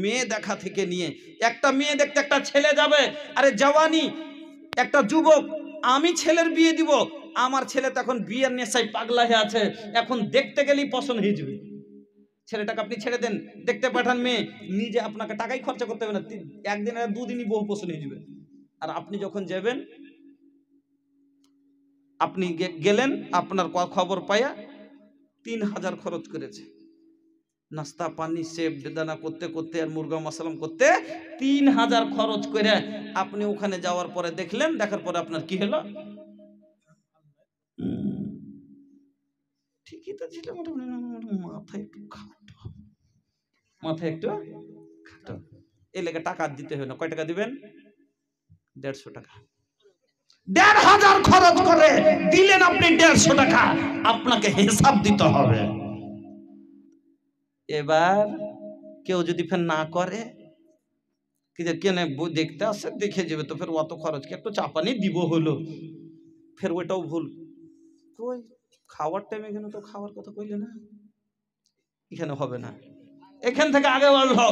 মেয়ে দেখা থেকে নিয়ে একটা মেয়ে দেখতে একটা ছেলে যাবে, আরে জওয়ানি একটা যুবক, আমি ছেলের বিয়ে দিব, আমার ছেলে তখন বিয়ের নেশায় পাগলা হয়ে আছে, এখন দেখতে গেলেই পছন্দ হয়ে যাবে। ছেলেটাকে আপনি ছেড়ে দেন, দেখতে পাঠান মেয়ে, নিজে আপনাকে টাকাই খরচা করতে হবে না, একদিন আর দুদিনই বহু পছন্দ হয়ে যাবে। আর আপনি যখন যাবেন, আপনি গেলেন, আপনার খবর পাইয়া 3000 খরচ করেছে, নাস্তা পানি সেব বেদানা করতে করতে আর মুরগা মাসালাম করতে 3000 খরচ করে আপনি ওখানে যাওয়ার পরে দেখলেন, দেখার পরে আপনার কি হলো? ঠিকই তো ছিল, মাথায় একটু খাটো, মাথায় একটু খাটো, এই লেগে টাকা দিতে হবে না। কয় টাকা দিবেন? 150 টাকা। 1500 খরচ করে দিলেন আপনি 150 টাকা, আপনাকে হিসাব দিতে হবে। এবার কেউ যদি ফের না করে, কি যে কেন দেখতে আসে, দেখে যাবে তো, ফের অত খরচ কি, একটু চাপানি দিব হলো, ফের ওইটাও ভুল। কই খাওয়ার টাইমে কেন তো খাওয়ার কথা কইলে না, এখানে হবে না, এখান থেকে আগে বললো।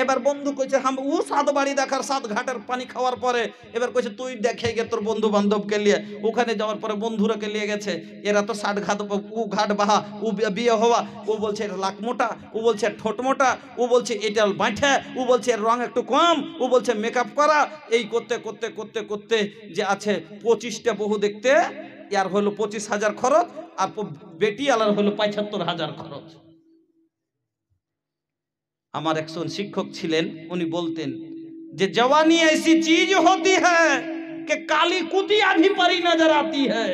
এবার বন্ধু কইছে ও 7 বাড়ি দেখার, 7 ঘাটের পানি খাওয়ার পরে এবার কইছে তুই দেখে গে তোর বন্ধু বান্ধবকে নিয়ে। ওখানে যাওয়ার পরে বন্ধুরাকে নিয়ে গেছে, এরা তো 60 ঘাট, ও ঘাট বাহা, ও বিয়ে হওয়া, ও বলছে এটা লাক মোটা, ও বলছে ঠোঁট মোটা, ও বলছে এটা বাঁঠা, ও বলছে এর রং একটু কম, ও বলছে মেকআপ করা। এই করতে করতে করতে করতে যে আছে 25টা বহু দেখতে, ইয়ার হলো 25,000 খরচ, আর বেটি আলার হলো 75,000 খরচ। আমার একজন শিক্ষক ছিলেন, উনি বলতেন যে জওয়ানি ऐसी चीज होती है कि काली कुतिया भी परी नजर आती है।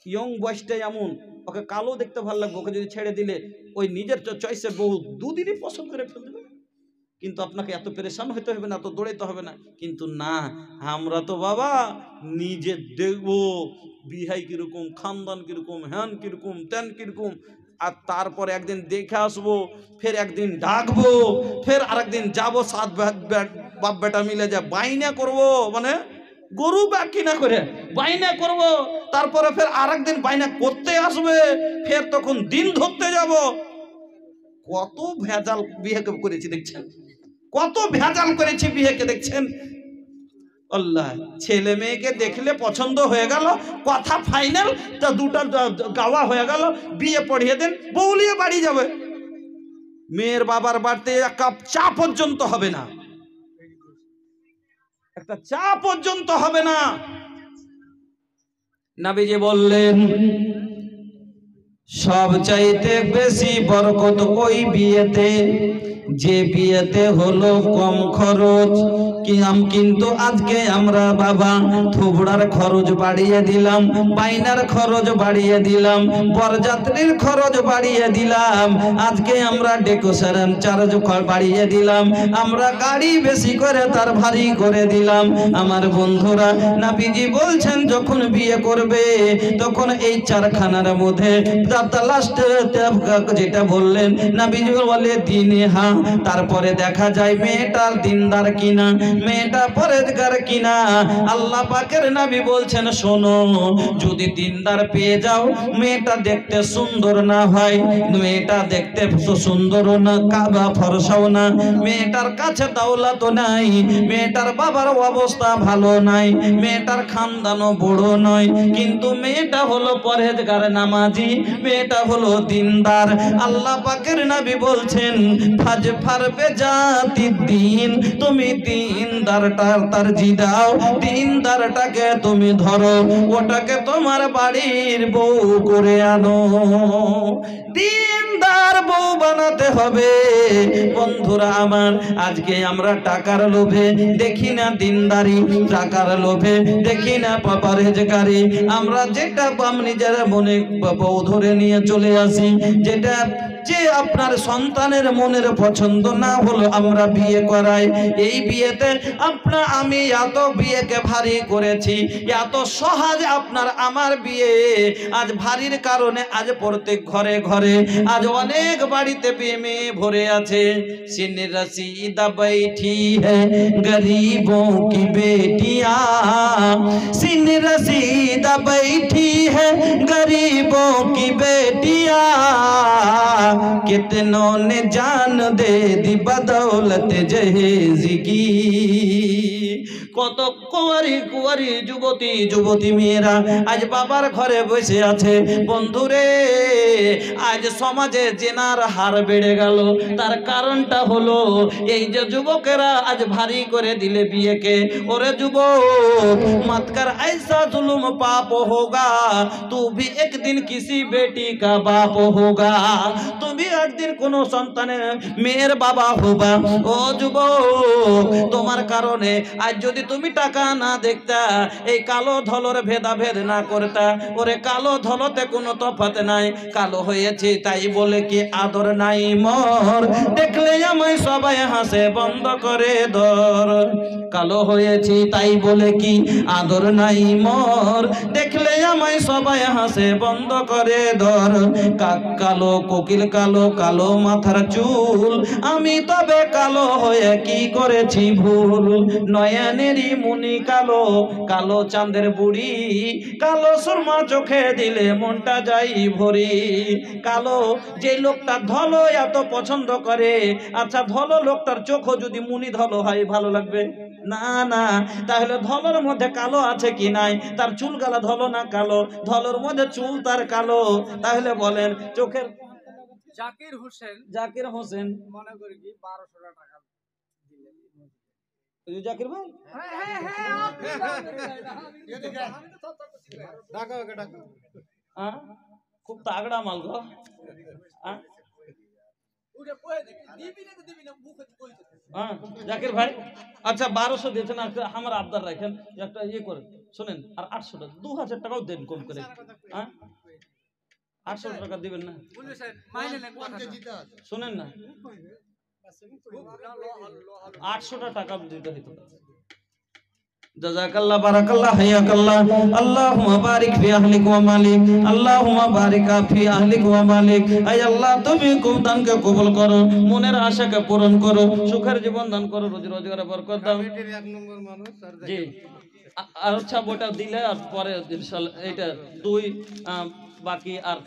ইয়ং বয়সটা এমন, ওকে কালো দেখতে ভালো লাগবে, ওকে যদি ছেড়ে দিলে ওই নিজের চয়েসে বহু দুদিনই পছন্দ করে ফেলবে। কিন্তু আপনাকে এত পেরেশান হতে হবে না, এত দৌড়াইতে হবে না। কিন্তু না, আমরা তো বাবা নিজে দেখবো বিহাই কিরকম, খানদান কিরকম, হ্যান কিরকম, তেন কিরকম, আর তারপর একদিন দেখে আসবো, ফের একদিন ডাকবো, ফের আরেকদিন যাবো, 7 বাপ বেটা মিলে যা বাইনা করবো, মানে গরু বাকি না করে বাইনা করব, তারপরে ফের আরেকদিন বাইনা করতে আসবে, ফের তখন দিন ধরতে যাব। কত ভেজাল বিয়েকে করেছি দেখছেন, কত ভেজাল করেছি বিয়েকে দেখছেন। আল্লাহ, ছেলে মেয়েকে দেখলে পছন্দ হয়ে গেল, কথা ফাইনাল, তা দুটা গাওয়া হয়ে গেল, বিয়ে পড়িয়ে দেন, বউলিয়ে বাড়ি যাবে। মেয়ের বাবার বাড়িতে এক কাপ চা পর্যন্ত হবে না, একটা চা পর্যন্ত হবে না। নবীজি বললেন সবচাইতে বেশি বরকত ওই বিয়েতে যে বিয়েতে হলো কম খরচ। কিন্তু আজকে আমরা বাবা থুবড়ার খরচ বাড়িয়ে দিলাম, বাইনার খরচ বাড়িয়ে দিলাম, বরযাত্রীর খরচ বাড়িয়ে দিলাম, আজকে আমরা ডেকোরেশন চার্জ বাড়িয়ে দিলাম, আমরা গাড়ি বেশি করে তার ভারী করে দিলাম। আমার বন্ধুরা, নবীজি বলছেন যখন বিয়ে করবে তখন এই 4খানার মধ্যে লাস্ট যেটা বললেন নবীজি বলে দিনে হা, তারপরে দেখা যায় মেয়েটার দিনদার কিনা, মেয়েটা পরেজগার কিনা। আল্লাহ পাকের নবী বলছেন শোনো, যদি দিনদার পেয়ে যাও, মেয়েটা দেখতে সুন্দর না হয়, মেয়েটা দেখতে সুন্দর না, কাবা ফরসাও না, মেয়েটার কাছে দৌলত নাই, মেয়েটার বাবার অবস্থা ভালো নাই, মেয়েটার খানদানও বড় নয়, কিন্তু মেয়েটা হলো পরেজগার নামাজি, মেয়েটা হলো দিনদার। আল্লাহ পাকের নবী বলছেন ফাজ ফারবে জাতি দিন, তুমি দিনদারটা তারজি দাও, দিনদারটাকে তুমি ধরো, ওটাকে তোমার বাড়ির বউ করে আনো, দিনদার বউ বানাতে হবে। বন্ধুরা আমার, আজকে আমরা টাকার লোভে দেখি না দিনদারি, টাকার লোভে দেখি না পরেজগারি, আমরা যেটা নিজের মনে বউ ধরে নিয়ে চলে আসি, যেটা যে আপনার সন্তানের মনের পছন্দ না হলো আমরা বিয়ে করাই। এই বিয়েতে আমি এত বিয়েকে ভারী করেছি, এত সহজ আপনার আমার বিয়ে আজ ভারীর কারণে আজ প্রত্যেক ঘরে ঘরে আজ অনেক বাড়িতে মেয়ে ভরে আছে সিন রসিদা बैठी है गरीबों की बेटियां सिन रसीदा बैठी है गरीबों की बेटियां कितनों ने जान दे दी बदौलत जहेज की কত কুয়ারি কুয়ারি যুবতী যুবতী মেয়েরা আজ বাবার ঘরে বসে আছে বন্ধুরে আজ সমাজে জেনার হার বেড়ে গেল তার কারণটা হলো এই যে যুবকেরা আজ ভারী করে দিলে বিয়েকে ওরে যুবক मत कर ऐसा जुल्म पाप होगा तू भी एक दिन किसी बेटी का बाप होगा तू भी एक दिन कोनो সন্তানের মেয়ের বাবা হবা ও যুবক তোমার কারণে আজ যদি তুমি টাকা না দেখতা এই কালো ধলর ভেদাভেদ না করতা ওরে কালো ধলতে কোনো তফাৎ নাই কালো হয়েছে তাই বলে কি আদর নাই মোর দেখলে আমায় সবাই হাসে বন্ধ করে দর কালো হয়েছে তাই বলে কি আদর নাই মোর দেখলে আমায় সবাই হাসে বন্ধ করে দর কাক কালো কোকিল কালো কালো মাথার চুল আমি তবে কালো হয়ে কি করেছি ভুল নয়নেরই মুনি কালো কালো চাঁদের বুড়ি কালো সুরমা চোখে দিলে মনটা যাই ভরি কালো যে লোকটা ধলো এত পছন্দ করে আচ্ছা ধলো লোকটার চোখও যদি মুনি ধলো হয় ভালো লাগবে না না তাহলে ধলোর মধ্যে কালো আছে কি নাই তার চুল গালা ধলো না কালো ধলোর মধ্যে চুল তার কালো তাহলে বলেন চোখের জাকির হোসেন মনে করি কি 1200 টাকা দিলে জাকির ভাই খুব তাগড়া মাল গো জাকির ভাই আচ্ছা 1200 দিয়েছেন আমার আবদার রাখেন একটা ইয়ে করে শুনেন আর 800 টাকা 2000 টাকাও দেন কম করে 800 টাকা দিবেন না শুনেন না 800 টাকা দিতে হইতো জাযাকাল্লাহ বারাকাল্লাহ হায়াকাল্লাহ আল্লাহুম্মা বারিক ফি আহলিক ওয়া মালিক আল্লাহুম্মা বারিক ফি আহলিক ওয়া মালিক আয় আল্লাহ তুমি দানকে কবুল করো মনের আশাকে পূরণ করো সুখের জীবন দান করো রোজি রোজগারে বরকত দাও এক নম্বর মানুষ জি আর আচ্ছা বটা দিলে আর পরে ইনশাআল্লাহ এটা দুই বাকি আর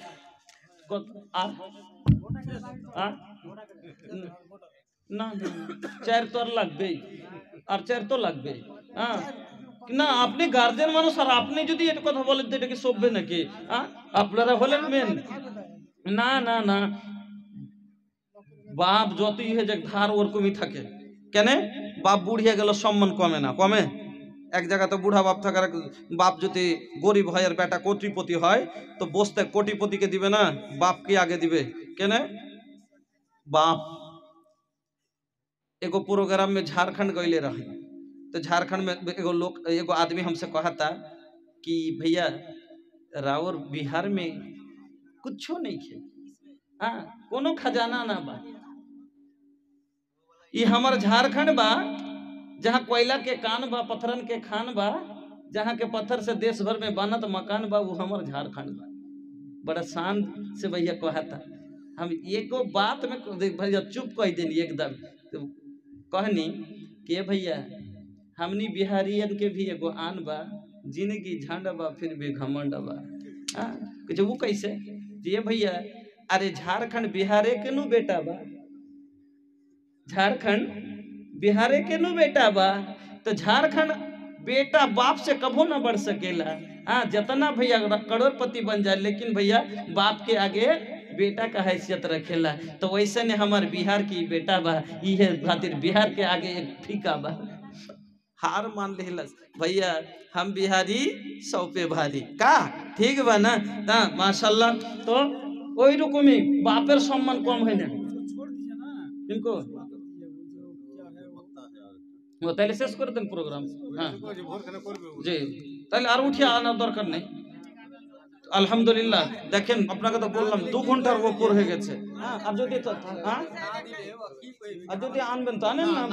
না চার তো লাগবেই আর চার তো লাগবে না আপনি গার্জেন মানুষ আর আপনি যদি এটা কথা বলেন তো এটা কি সভ্য নাকি আপনারা হলেন মেন না না না বাপ যতই হয়ে যাক ধার ওরকমই থাকে কেন বাপ বুড়িয়ে গেল সম্মান কমে না কমে এক জায়গাতে বুড়া বাপ থাকার বাপ যদি গরিব হয় আর বেটা কোটিপতি হয় তো বসতে কোটিপতিকে দিবে না বাপকে আগে দিবে কেন बाप एगो प्रोग्राम में झारखंड गए रहे तो झारखंड में एगो आदमी हमसे कहा था कि भैया रावर बिहार में कुछ नहीं है कोनो खजाना ना बा ये हमार झारखंड बा जहाँ कोयला के कान बा पत्थरन के खान बा जहाँ के पत्थर से देश भर में बनत मकान बा वो हमार झारखंड बा। बड़ा शान से भैया कहा था हम एको बात में भैया चुप कह देनी एकदम तो कहनी कि भैया हमनी बिहारियन के भी एगो आन बा जिंदगी झंड बा फिर भी घमंड बा कुछ वो कैसे ये भैया अरे झारखंड बिहारे के नु बेटा बा झारखंड बिहारे के नु बेटा बा तो झारखंड बेटा बाप से कभो ना बढ़ सकेला जितना भैया करोड़पति बन जाए लेकिन भैया बाप के आगे बेटा का हैसियत रखेला तो वैसे ने हमार बिहार की बेटा बा ये खातिर बिहार के आगे एक फीका बा हार मान लेलस भैया हम बिहारी सौ पे भारी का ठीक बा ना माशाल्लाह तो ওই রকমই বাপের সম্মান কম হয় না किनको वो তাহলে শেষ করে দেন প্রোগ্রাম হ্যাঁ জি তাহলে আর উঠে আনার দরকার নেই আলহামদুলিল্লাহ দেখেন আপনাকে তো বললাম 2 ঘন্টার উপর হয়ে গেছে আর যদি আনবেন তো আনেন না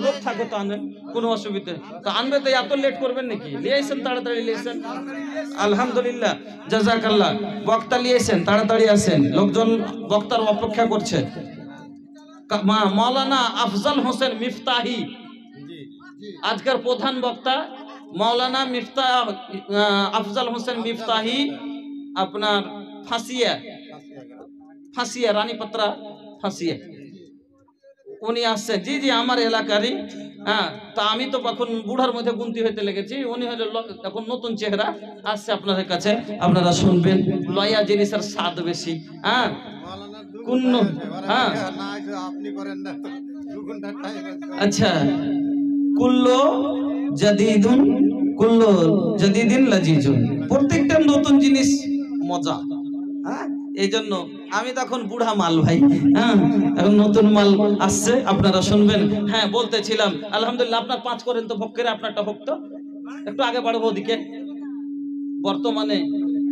লোক থাকে তো আনেন কোনো অসুবিধা তো আনবে তো এত লেট করবেন নাকি লিয়েছেন তাড়াতাড়ি লিয়েছেন আলহামদুলিল্লাহ জাযাকাল্লাহ বক্তা লিয়েছেন তাড়াতাড়ি আসেন লোকজন বক্তার অপেক্ষা করছে মৌলানা আফজল হোসেন মিফতাহি, আজকের প্রধান বক্তা মৌলানা আফজল হোসেন মিফতাহি, আপনার ফাঁসিয়া রানীপাত্রা ফাঁসিয়া, উনি আসছেন। জি জি আমার এলাকারই। হ্যাঁ, তা আমি তো এখন বুড়ার মধ্যে গুনতি হইতে লেগেছি। উনি হলো এখন নতুন চেহারা আসছে আপনাদের কাছে, আপনারা শুনবেন। লয়া জিনিসের স্বাদ বেশি। হ্যাঁ কুন্ন, হ্যাঁ আচ্ছা, কুল্লো জাদিদিন লাজিজুন, প্রত্যেকটা নতুন জিনিস মজা। হ্যাঁ, এই জন্য আমি তখন বুড়া মাল ভাই। হ্যাঁ, এখন নতুন মাল আসছে, আপনারা শুনবেন। হ্যাঁ, বলতেছিলাম আলহামদুলিল্লাহ। আপনার 5 করেন তো, ভক্কের আপনারটা হোক তো, একটু আগে বাড়বো ওদিকে। বর্তমানে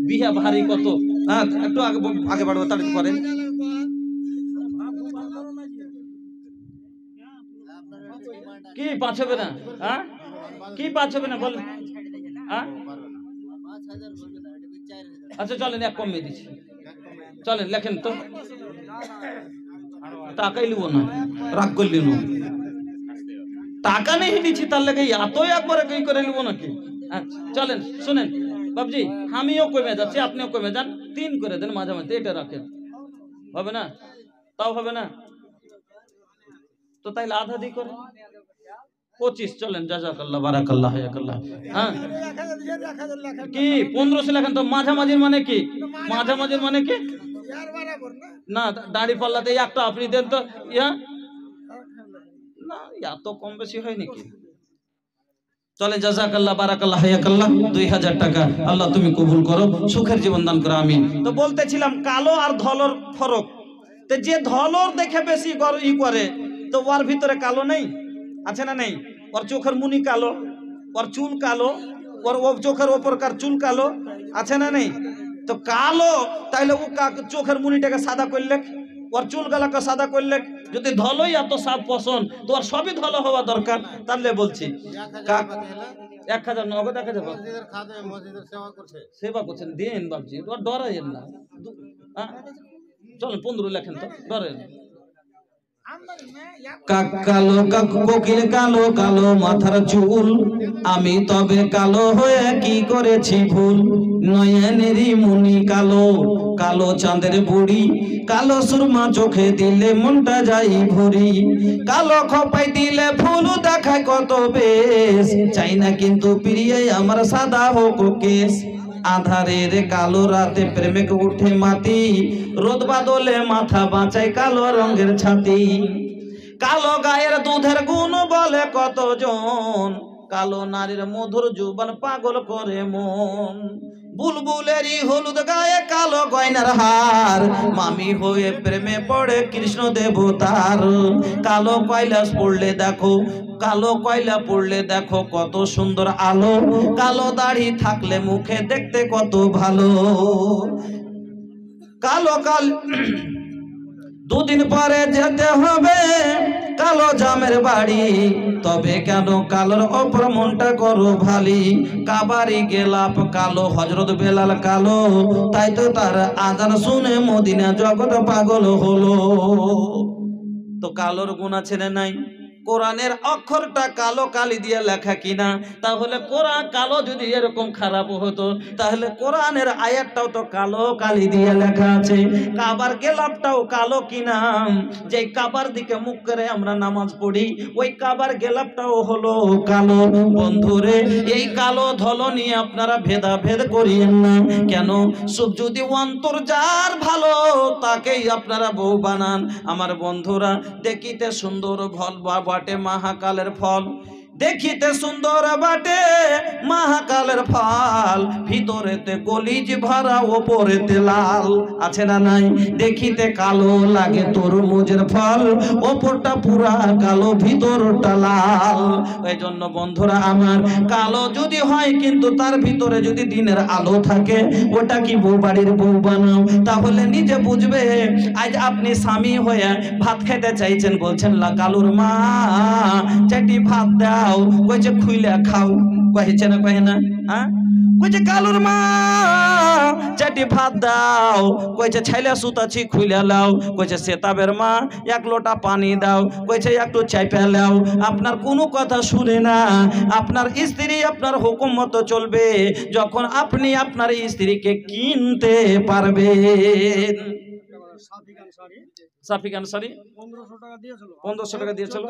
বিহা ভারী কত। হ্যাঁ, একটু আগে বাড়বো, তাড়াতাড়ি করেন। কি 5 হবে না? হ্যাঁ, কি 5 হবে না বল? হ্যাঁ আচ্ছা চলেন, এক কমিয়ে দিচ্ছি, চলেন লেখেন তো। টাকাই লিব না, রাগ করলি না, টাকা নেই দিচ্ছি, তার লেগে এতই একবারে কই করে নিব নাকি? আচ্ছা চলেন শুনেন বাবজি, আমিও কমে যাচ্ছি, আপনিও কমে যান, 3 করে দেন মাঝামাঝি, এটা রাখেন। হবে না? তাও হবে না তো তাইলে আধা দিয়ে করে 25। চলেন, জাযাকাল্লাহ বারাকাল্লাহ হায়াকাল্লাহ। হ্যাঁ কি 1500 লেখেন তো। মাঝামাঝির মানে কি? মাঝামাঝির মানে কি? না, দাড়ি পাল্লাতে একটা আপনি দেন তো। ইয়া না, এত কম বেশি হয় নাকি? চলে, জাযাকাল্লাহ বারাকাল্লাহ হায়াকাল্লাহ, 2000 টাকা আল্লাহ তুমি কবুল করো, সুখের জীবন দান করো, আমিন। তো বলতেছিলাম কালো আর ধলর ফরক। তো যে ধলর দেখে বেশি করে, তো ওর ভিতরে কালো নেই? আছে না নেই? ওর চোখের মুনি কালো, ওর চুল কালো, ওর চোখের ওপরকার চুল কালো, আছে না নেই? তো কালো, তাইলে ও চোখের মুনিটাকে সাদা করলে, ওর চুল গালাকে সাদা করলে। যদি ধলোই এত সাপ পছন্দ, তো ওর সবই ধলো হওয়া দরকার। তাহলে বলছি 1000 নগদ 1000 সেবা করছেন, দেন বাবজি, ওর ডরাইয়েন না। চলেন 15 লেখেন তো, ডরেন। কালো কোকিল কালো কালো মাথার চুল, আমি তবে কালো হয়ে কি করেছি ভুল। নয়নেরই মুনি কালো, কালো চাঁদের বুড়ি, কালো সুরমা চোখে দিলে মনটা যাই ভরি। কালো খপাই দিলে ফুল দেখায় কত বেশ, চাই না কিন্তু প্রিয় আমার সাদা হোক কেশ। আধারের কালো রাতে প্রেমিক উঠে মাতি, রোদ বাদলে মাথা বাঁচায় কালো রঙের ছাতি। কালো গায়ের দুধের গুণ বলে কতজন, কালো নারীর মধুর যৌবন পাগল করে মন। বুলবুলেরই হলুদ গায়ে কালো গয়নার হার, মামি হয়ে প্রেমে পড়ে কৃষ্ণ দেবতার। কালো কয়লা পড়লে দেখো, কালো কয়লা পড়লে দেখো কত সুন্দর আলো, কালো দাড়ি থাকলে মুখে দেখতে কত ভালো। কালো দুদিন পরে যেতে হবে কালো জামের বাড়ি, তবে কেন কালোর অপর মনটা করো ভালি। কাবারি গেলাপ কালো, হযরত বেলাল কালো, তাই তো তার আজান শুনে মদিনা জগৎ পাগল হলো। তো কালোর গুণ আছে না নাই? কোরআনের অক্ষরটা কালো কালি দিয়ে লেখা কিনা? তাহলে কোরআন কালো যদি এরকম খারাপ হতো, তাহলে কোরআনের আয়াতটাও তো কালো কালি দিয়ে লেখা আছে। কাবার গেলাপটাও কালো কিনা? যে কাবার দিকে মুখ করে আমরা নামাজ পড়ি, ওই কাবার গেলাপটাও হলো কালো। বন্ধুরে, এই কালো ধলো নিয়ে আপনারা ভেদাভেদ করিয়েন না। কেন? যদি অন্তর যার ভালো, তাকেই আপনারা বউ বানান। আমার বন্ধুরা, দেখিতে সুন্দর ফল বাটে মহাকালের ফল, দেখিতে সুন্দর বাটে মহাকালের ফল, ভিতরেতে কলিজ ভরা ওপরেতে লাল, আছে না নাই? দেখিতে কালো লাগে তরমুজের ফল, ওপরটা পুরা কালো ভিতরটা লাল। এই জন্য বন্ধুরা আমার, কালো যদি হয় কিন্তু তার ভিতরে যদি দিনের আলো থাকে, ওটা কি বউ বাড়ির বউ বানাও। তাহলে নিজে বুঝবে। আজ আপনি স্বামী হয়ে ভাত খেতে চাইছেন, বলছেন লা কালুর মা চাটি ভাত দাও, কইছে খুইলা খাও, কইছে না কহে না? হ্যাঁ, কইছে কালুর মা চাটি ভাত দাও, কইছে ছাইলা সুতাছি খুইলা লাও, কইছে সেতাবের মা এক লোটা পানি দাও, কইছে একটু চাইপা লাও। আপনার কোনো কথা শুনে না, আপনার স্ত্রী আপনার হুকুম মতো চলবে যখন আপনি আপনার স্ত্রীকে কিনতে পারবেন। সাফিক আনসারী 1500 টাকা দিয়েছিল,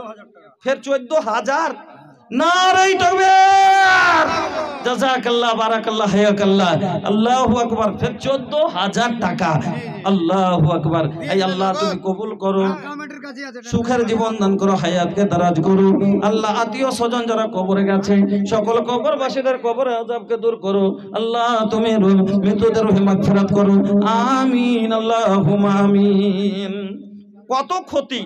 ফের 14,000। নারে তাকবীর, জাযাকাল্লাহ বারাকাল্লাহ হায়াকাল্লাহ, আল্লাহু আকবার। ফের 14,000 টাকা। আল্লাহু আকবার। এই আল্লাহ তুমি কবুল করো, সুখের জীবন দান করো, হায়াতকে দারাজ করো। আল্লাহ আত্মীয় স্বজন যারা কবরে গেছে সকল কবরবাসীদের কবরে আযাবকে দূর করো। আল্লাহ তুমি মৃতদের রুহে মাগফিরাত করো। আমিন আল্লাহুম্মা আমিন। কত ক্ষতি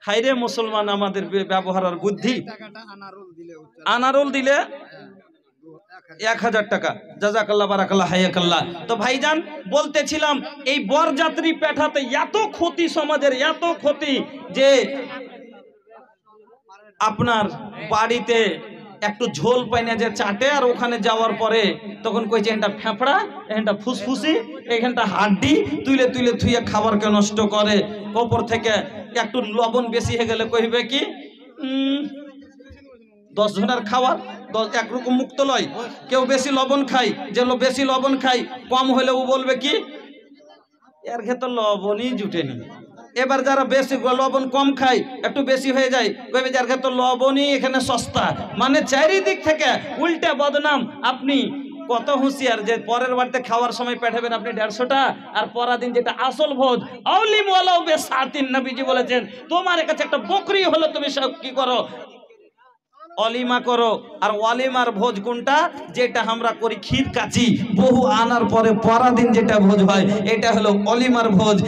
হায়রে মুসলমান, আমাদের ব্যবহার আর বুদ্ধি। আনারুল দিলে 1000 টাকা। জাযাকাল্লাহ বারাকাল্লাহ হায়াকাল্লাহ। তো ভাইজান বলতেছিলাম এই বরযাত্রী পেঠাতে এত ক্ষতি, সমাজের এত ক্ষতি যে আপনার বাড়িতে একটু ঝোল পাইনা যে চাটে, আর ওখানে যাওয়ার পরে তখন কইছে এটা ফেফড়া, এটা ফুসফুসি, এখানটা হাড্ডি তুলে তুলে থুয়ে খাবারকে নষ্ট করে। ওপর থেকে একটু লবণ বেশি হয়ে গেলে কইবে কি 10 জনের খাবার 10 একরকম মুক্ত লয়। কেউ বেশি লবণ খায়, যে বেশি লবণ খায়, কম হলে ও বলবে কি এর ক্ষেত্রে লবণই জুটেনি। এবার যারা বেশি লবণ কম খায়, একটু বেশি হয়ে যায়, কইবে যার ক্ষেত্রে লবণই এখানে সস্তা। মানে চারিদিক থেকে উল্টে বদনাম। আপনি কত হুঁশিয়ার যে পরের বাড়িতে খাওয়ার সময় পাঠাবেন আপনি 150টা, আর পরের দিন যেটা আসল ভোজ আউলিম ওয়ালাউ বিসাতিন, নবীজি বলেছেন তোমার কাছে একটা বকরি হলো, তুমি সব কি করো অলিমা করো। আর ওয়ালিমার ভোজ কোনটা? যেটা আমরা করি ক্ষীর কাচি, বহু আনার পরে পরা দিন যেটা ভোজ হয়, এটা হলো অলিমার ভোজ।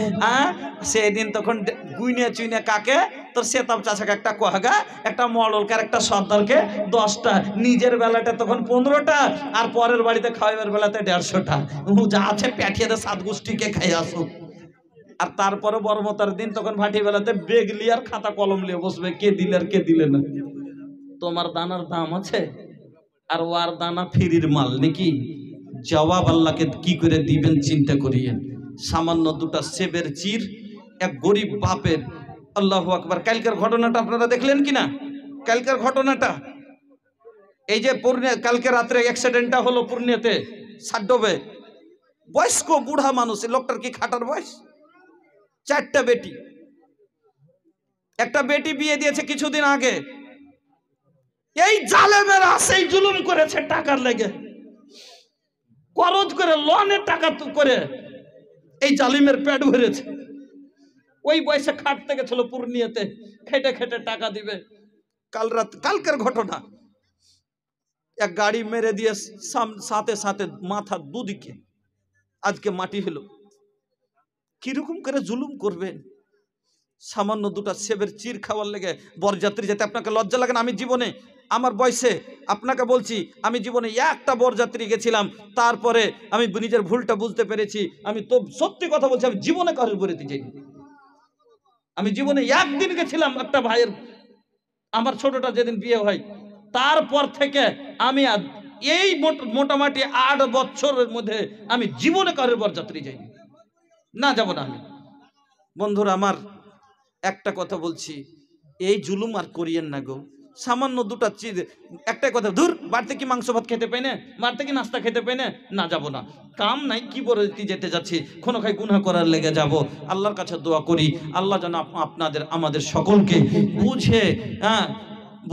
সেদিন তখন গুইনে চুইনে কাকে তোর সেতাব চাচাকে একটা কোহাগা, একটা মডলকে, একটা সর্দারকে 10টা, নিজের বেলাটা তখন 15টা, আর পরের বাড়িতে খাওয়াবার বেলাতে 150টা। যা আছে পেঠিয়ে দে, 7 গোষ্ঠীকে খাই আসো। আর তারপরে বর্মতার দিন তখন ভাটি বেলাতে বেগ লিয়ে আর খাতা কলম নিয়ে বসবে, কে দিলে আর কে দিলে না। তোমার দানার দাম আছে আর ওয়ার দানা ফিরির মাল নাকি? জবাব আল্লাহকে কি করে দিবেন চিন্তা করিয়েন। সামান্য 2টা সেবের চির এক গরিব বাপের। আল্লাহু আকবার। কালকের ঘটনাটা আপনারা দেখলেন কিনা? কালকের ঘটনাটা এই যে কালকে রাত্রে অ্যাক্সিডেন্টটা হলো পূর্ণিয়াতে, সাড্ডবে। বয়স্ক বুড়া মানুষ, লোকটার কি খাটার বয়স? 4টা বেটি, একটা বেটি বিয়ে দিয়েছে কিছুদিন আগে। এই জালেমেরা সেই জুলুম করেছে টাকার লেগে, খরচ করে লোনের টাকা করে এই জালিমের পেট ভরেছে। ওই বয়সে খাটতে গেছিল পূর্ণিয়াতে, খেটে খেটে টাকা দিবে। কালকের ঘটনা, এক গাড়ি মেরে দিয়ে সাথে সাথে মাথা দুদিকে আজকে মাটি হলো। কিরকম করে জুলুম করবেন? সামান্য 2টা সেবের চির খাওয়ার লেগে বরযাত্রী যেতে আপনাকে লজ্জা লাগে না? আমি জীবনে আমার বয়সে আপনাকে বলছি, আমি জীবনে একটা বরযাত্রী গেছিলাম, তারপরে আমি নিজের ভুলটা বুঝতে পেরেছি। আমি তো সত্যি কথা বলছি, আমি জীবনে কারোর বরেতে যাইনি। আমি জীবনে একদিন গেছিলাম একটা ভাইয়ের, আমার ছোটটা যেদিন বিয়ে হয়, তারপর থেকে আমি এই মোটামুটি 8 বছরের মধ্যে আমি জীবনে কারোর বরযাত্রী যাইনি। না, যাব না আমি। বন্ধুরা আমার, একটা কথা বলছি, এই জুলুম আর করিয়েন না গো। সামান্য 2টা চিজ, একটাই কথা, দূর বাড়িতে কি মাংস ভাত খেতে পাই না, বাড়িতে কি নাস্তা খেতে পাই না, না যাব না, কাম নাই, কি বলে যেতে যাচ্ছি, কোনো খাই গুনাহ করার লেগে যাব। আল্লাহর কাছে দোয়া করি আল্লাহ যেন আপনাদের আমাদের সকলকে বুঝে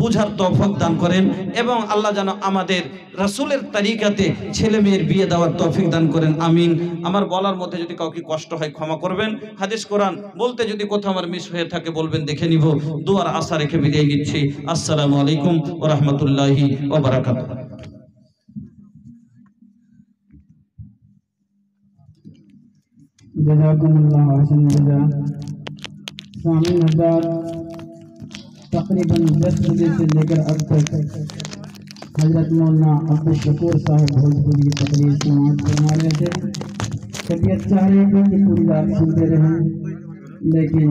বুঝার তৌফিক দান করেন, এবং আল্লাহ যেন আমাদের রাসূলের তরিকাতে ছেলে মেয়ের বিয়ে দেওয়ার তৌফিক দান করেন। আমিন। আমার বলার মধ্যে যদি কাউকে কষ্ট হয় ক্ষমা করবেন। হাদিস কোরআন বলতে যদি কোথাও আমার মিস হয়ে থাকে বলবেন, দেখে নিব। দুয়ার আশা রেখে বিদায় নিচ্ছি। আসসালামু আলাইকুম ওয়া রাহমাতুল্লাহি ওয়া বারাকাতুহু। जज़ाकुमुल्लाह हसन जज़ा। सामीन हज़रात, तकरीबन 10 बजे से लेकर अब तक हजरत मौलाना अब्दुल शकूर साहब भोजपुरी की तकरीर समाप्त फरमा रहे थे। तबीयत चाह रही थी कि पूरी रात सुनते रहें, लेकिन